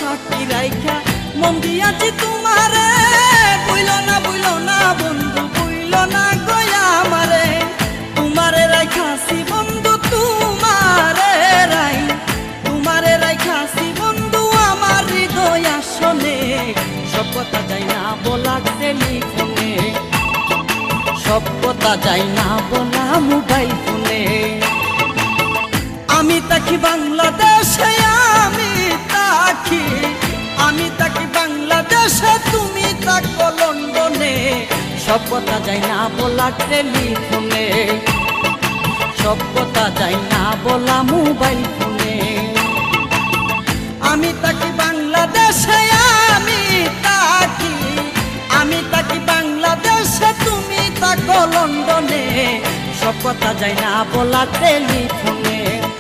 সাক্ষী রাইখা মন দিয়াছি তোমারে। বইল না বন্ধু, বইল না গয়া আমারে। তোমারে রাইখাছি বন্ধু, তোমারে রাইখাছি বন্ধু আমার হৃদয় আসনে। সব কথা যাই না বলা টেলিফোনে, সব কথা যাই না বলা মোবাইল ফোনে। আমি থাকি বাংলাদেশে, আমি থাকি বাংলাদেশে, তুমি থাকো লন্ডনে। সব কথা যাই না বলা টেলিফোনে, সব কথা যাই না বলা মোবাইল ফোনে। আমি থাকি বাংলাদেশে, আমি থাকি বাংলাদেশে, তুমি থাকো লন্ডনে। সব কথা যাই না বলা টেলিফোনে।